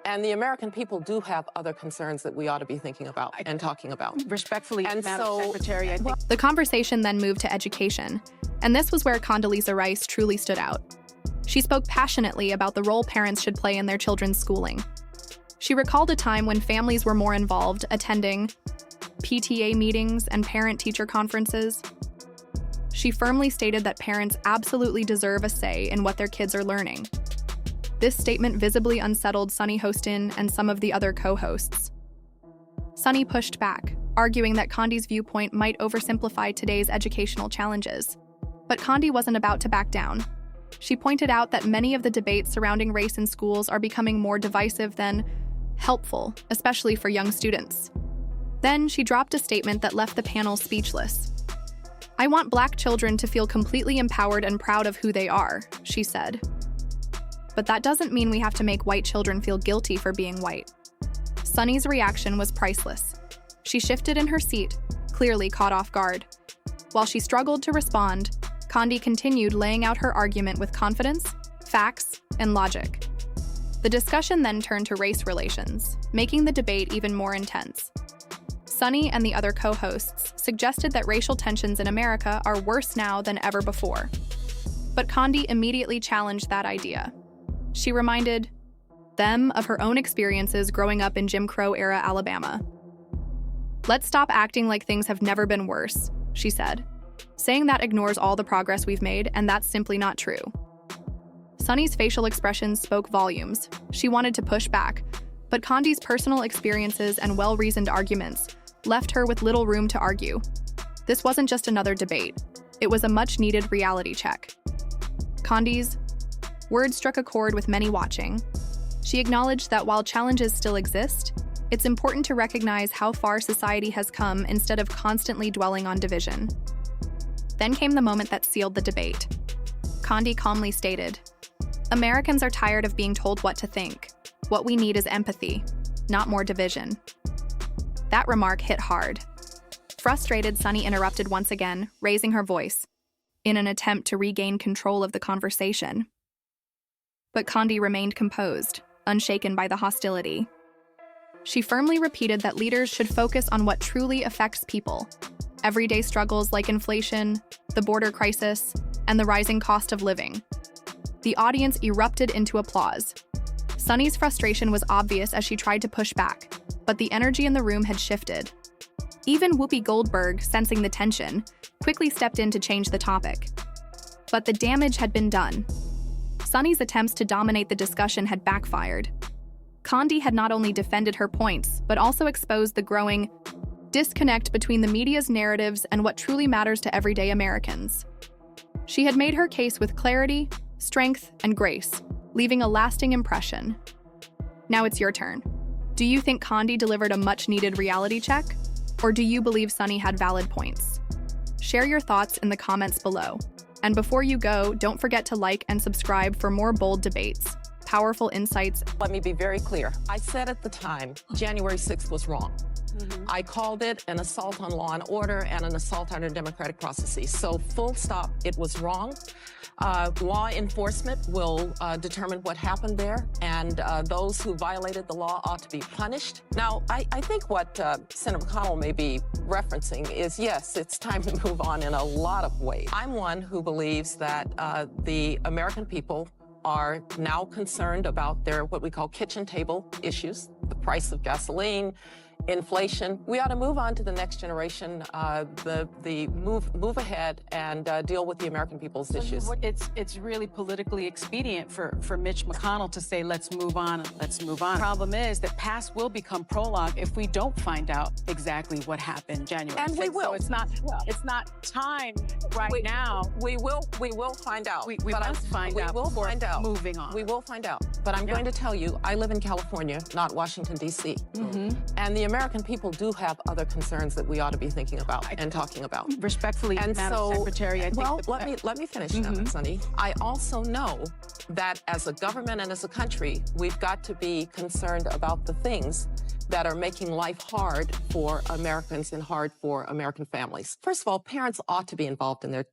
And the American people do have other concerns that we ought to be thinking about and talking about. Respectfully, And Madam so, Secretary, I think The conversation then moved to education, and this was where Condoleezza Rice truly stood out. She spoke passionately about the role parents should play in their children's schooling. She recalled a time when families were more involved, attending PTA meetings and parent-teacher conferences. She firmly stated that parents absolutely deserve a say in what their kids are learning. This statement visibly unsettled Sunny Hostin and some of the other co-hosts. Sunny pushed back, arguing that Condi's viewpoint might oversimplify today's educational challenges. But Condi wasn't about to back down. She pointed out that many of the debates surrounding race in schools are becoming more divisive than helpful, especially for young students. Then she dropped a statement that left the panel speechless. "I want Black children to feel completely empowered and proud of who they are," she said. But that doesn't mean we have to make white children feel guilty for being white. Sunny's reaction was priceless. She shifted in her seat, clearly caught off guard. While she struggled to respond, Condi continued laying out her argument with confidence, facts, and logic. The discussion then turned to race relations, making the debate even more intense. Sunny and the other co-hosts suggested that racial tensions in America are worse now than ever before. But Condi immediately challenged that idea. She reminded them of her own experiences growing up in Jim Crow-era Alabama. "Let's stop acting like things have never been worse," she said, saying that ignores all the progress we've made, and that's simply not true. Sunny's facial expressions spoke volumes. She wanted to push back, but Condi's personal experiences and well-reasoned arguments left her with little room to argue. This wasn't just another debate. It was a much-needed reality check. Condi's words struck a chord with many watching. She acknowledged that while challenges still exist, it's important to recognize how far society has come instead of constantly dwelling on division. Then came the moment that sealed the debate. Condi calmly stated, "Americans are tired of being told what to think. What we need is empathy, not more division." That remark hit hard. Frustrated, Sunny interrupted once again, raising her voice, in an attempt to regain control of the conversation. But Condi remained composed, unshaken by the hostility. She firmly repeated that leaders should focus on what truly affects people: everyday struggles like inflation, the border crisis, and the rising cost of living. The audience erupted into applause. Sunny's frustration was obvious as she tried to push back, but the energy in the room had shifted. Even Whoopi Goldberg, sensing the tension, quickly stepped in to change the topic. But the damage had been done. Sunny's attempts to dominate the discussion had backfired. Condi had not only defended her points, but also exposed the growing disconnect between the media's narratives and what truly matters to everyday Americans. She had made her case with clarity, strength, and grace, leaving a lasting impression. Now it's your turn. Do you think Condi delivered a much-needed reality check? Or do you believe Sunny had valid points? Share your thoughts in the comments below. And before you go, don't forget to like and subscribe for more bold debates, powerful insights. Let me be very clear. I said at the time, January 6th was wrong. I called it an assault on law and order and an assault on our democratic processes. So full stop, it was wrong. Law enforcement will determine what happened there, and those who violated the law ought to be punished. Now, I think what Senator McConnell may be referencing is, yes, it's time to move on in a lot of ways. I'm one who believes that the American people are now concerned about their what we call kitchen table issues, the price of gasoline, inflation. We ought to move on to the next generation, move ahead and deal with the American people's issues. It's really politically expedient for Mitch McConnell to say, let's move on, let's move on. The problem is that past will become prologue if we don't find out exactly what happened January 6th. And we will. So it's not time now. We will find out. We must find out. We will find out. Moving on. We will find out. But I'm going to tell you, I live in California, not Washington, D.C. And the American people do have other concerns that we ought to be thinking about and talking about. Respectfully, and Madam so, Secretary, I think well, let me finish, Sunny. I also know that as a government and as a country, we've got to be concerned about the things that are making life hard for Americans and hard for American families. First of all, parents ought to be involved in their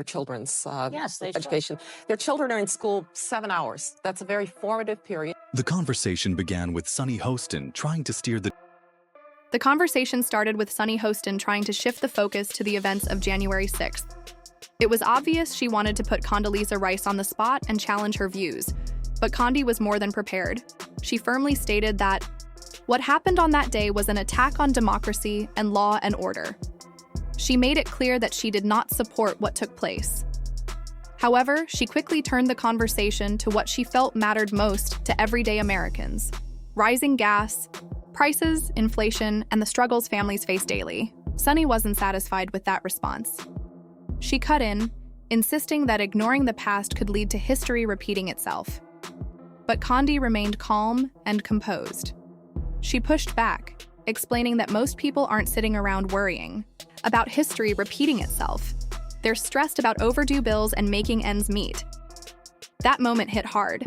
children's Yes, they education. should. Their children are in school 7 hours. That's a very formative period. The conversation began with Sunny Hostin trying to steer The conversation started with Sunny Hostin trying to shift the focus to the events of January 6th. It was obvious she wanted to put Condoleezza Rice on the spot and challenge her views, but Condi was more than prepared. She firmly stated that what happened on that day was an attack on democracy and law and order. She made it clear that she did not support what took place. However, she quickly turned the conversation to what she felt mattered most to everyday Americans: rising gas prices, inflation, and the struggles families face daily. Sunny wasn't satisfied with that response. She cut in, insisting that ignoring the past could lead to history repeating itself. But Condi remained calm and composed. She pushed back, explaining that most people aren't sitting around worrying about history repeating itself. They're stressed about overdue bills and making ends meet. That moment hit hard.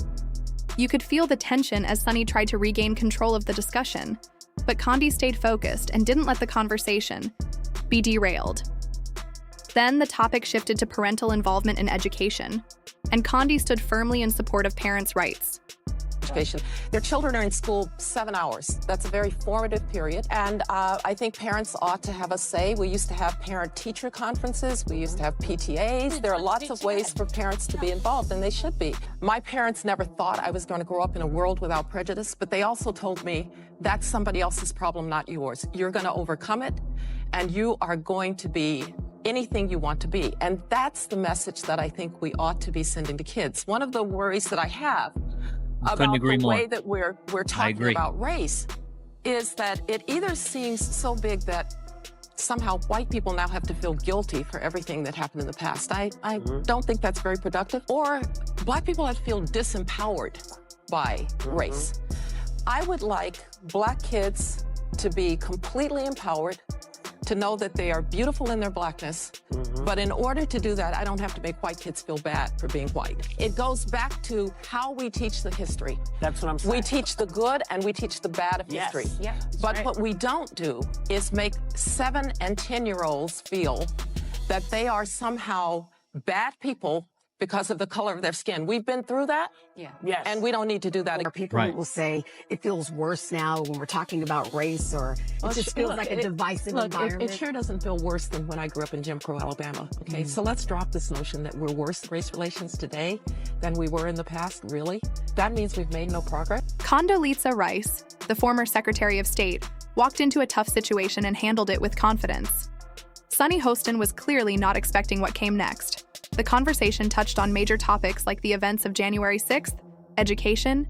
You could feel the tension as Sunny tried to regain control of the discussion, but Condi stayed focused and didn't let the conversation be derailed. Then the topic shifted to parental involvement in education, and Condi stood firmly in support of parents' rights. Their children are in school 7 hours. That's a very formative period. And I think parents ought to have a say. We used to have parent-teacher conferences. We used to have PTAs. There are lots of ways for parents to be involved, and they should be. My parents never thought I was going to grow up in a world without prejudice, but they also told me that's somebody else's problem, not yours. You're going to overcome it, and you are going to be anything you want to be. And that's the message that I think we ought to be sending to kids. One of the worries that I have about the way that we're talking about race is that it either seems so big that somehow white people now have to feel guilty for everything that happened in the past. I don't think that's very productive. Or black people have to feel disempowered by race. I would like black kids to be completely empowered, to know that they are beautiful in their blackness. But in order to do that, I don't have to make white kids feel bad for being white. It goes back to how we teach the history. That's what I'm saying. We teach the good and we teach the bad of history. But what we don't do is make 7- and 10-year-olds feel that they are somehow bad people because of the color of their skin. We've been through that. Yes. And we don't need to do that. There are people who will say it feels worse now when we're talking about race, or it just feels like a divisive environment. It sure doesn't feel worse than when I grew up in Jim Crow, Alabama. Okay, so let's drop this notion that we're worse at race relations today than we were in the past. Really? That means we've made no progress. Condoleezza Rice, the former Secretary of State, walked into a tough situation and handled it with confidence. Sunny Hostin was clearly not expecting what came next. The conversation touched on major topics like the events of January 6th, education,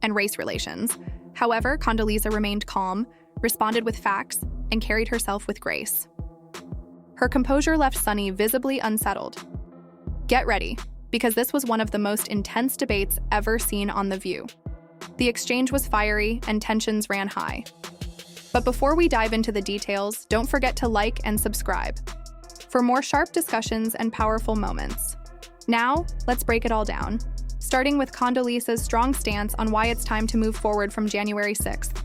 and race relations. However, Condoleezza remained calm, responded with facts, and carried herself with grace. Her composure left Sunny visibly unsettled. Get ready, because this was one of the most intense debates ever seen on The View. The exchange was fiery and tensions ran high. But before we dive into the details, don't forget to like and subscribe for more sharp discussions and powerful moments. Now, let's break it all down, starting with Condoleezza's strong stance on why it's time to move forward from January 6th.